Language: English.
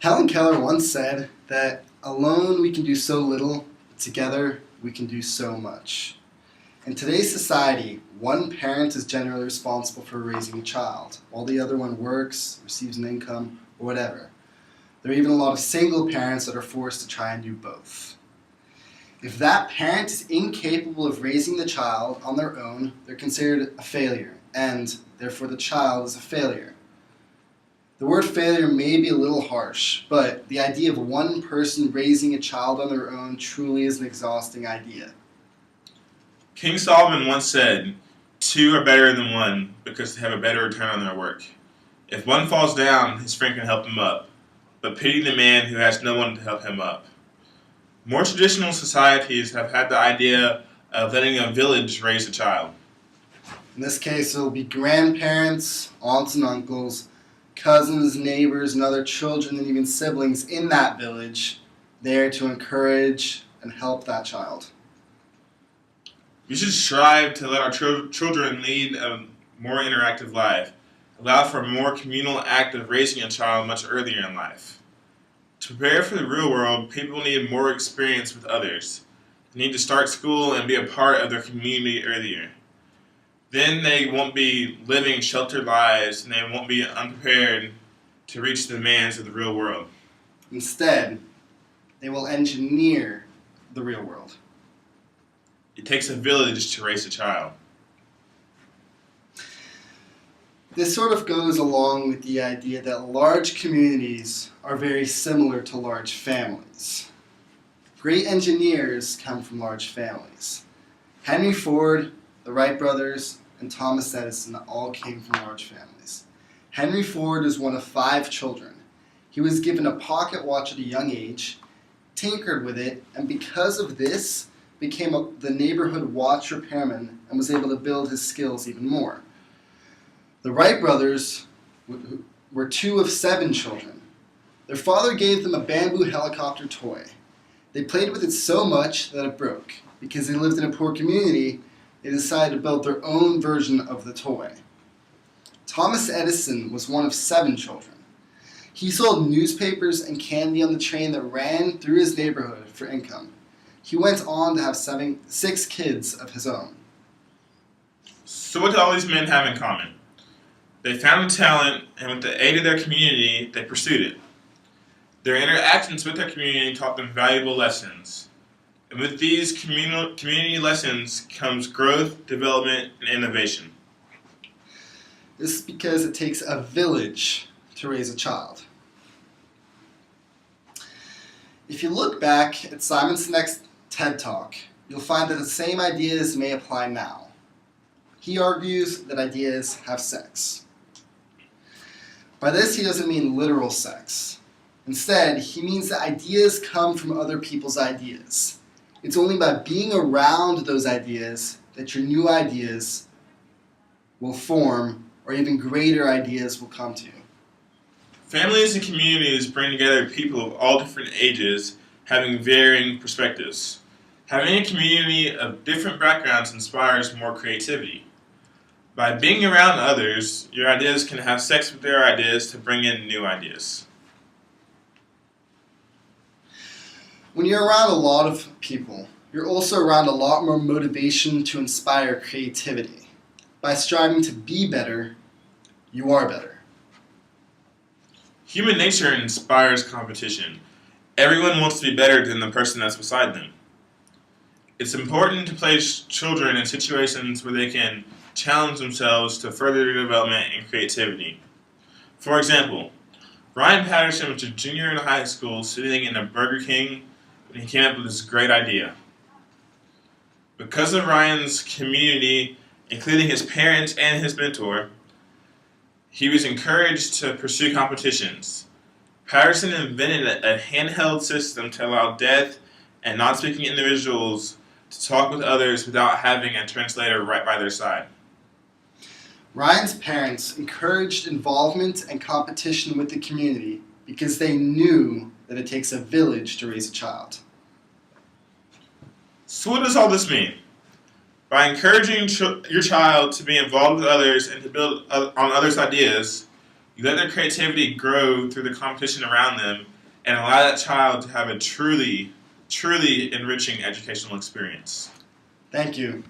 Helen Keller once said that alone we can do so little, but together we can do so much. In today's society, one parent is generally responsible for raising a child, while the other one works, receives an income, or whatever. There are even a lot of single parents that are forced to try and do both. If that parent is incapable of raising the child on their own, they're considered a failure, and therefore the child is a failure. The word failure may be a little harsh, but the idea of one person raising a child on their own truly is an exhausting idea. King Solomon once said, "Two are better than one because they have a better return on their work. If one falls down, his friend can help him up, but pity the man who has no one to help him up." More traditional societies have had the idea of letting a village raise a child. In this case, it will be grandparents, aunts and uncles, cousins, neighbors, and other children and even siblings in that village there to encourage and help that child. We should strive to let our children lead a more interactive life, allow for a more communal act of raising a child much earlier in life. To prepare for the real world, people need more experience with others. They need to start school and be a part of their community earlier. Then they won't be living sheltered lives and they won't be unprepared to reach the demands of the real world. Instead, they will engineer the real world. It takes a village to raise a child. This sort of goes along with the idea that large communities are very similar to large families. Great engineers come from large families. Henry Ford, the Wright brothers, and Thomas Edison all came from large families. Henry Ford is one of 5 children. He was given a pocket watch at a young age, tinkered with it, and because of this, became the neighborhood watch repairman and was able to build his skills even more. The Wright brothers were 2 of 7 children. Their father gave them a bamboo helicopter toy. They played with it so much that it broke. Because they lived in a poor community, they decided to build their own version of the toy. Thomas Edison was one of 7 children. He sold newspapers and candy on the train that ran through his neighborhood for income. He went on to have 6 kids of his own. So what do all these men have in common? They found a talent, and with the aid of their community, they pursued it. Their interactions with their community taught them valuable lessons. And with these community lessons comes growth, development, and innovation. This is because it takes a village to raise a child. If you look back at Simon Sinek's TED Talk, you'll find that the same ideas may apply now. He argues that ideas have sex. By this, he doesn't mean literal sex. Instead, he means that ideas come from other people's ideas. It's only by being around those ideas that your new ideas will form, or even greater ideas will come to you. Families and communities bring together people of all different ages, having varying perspectives. Having a community of different backgrounds inspires more creativity. By being around others, your ideas can have sex with their ideas to bring in new ideas. When you're around a lot of people, you're also around a lot more motivation to inspire creativity. By striving to be better, you are better. Human nature inspires competition. Everyone wants to be better than the person that's beside them. It's important to place children in situations where they can challenge themselves to further their development and creativity. For example, Ryan Patterson was a junior in high school sitting in a Burger King when he came up with this great idea. Because of Ryan's community, including his parents and his mentor, he was encouraged to pursue competitions. Patterson invented a handheld system to allow deaf and non-speaking individuals to talk with others without having a translator right by their side. Ryan's parents encouraged involvement and competition with the community because they knew that it takes a village to raise a child. So what does all this mean? By encouraging your child to be involved with others and to build on others' ideas, You let their creativity grow through the competition around them and allow that child to have a truly enriching educational experience. Thank you.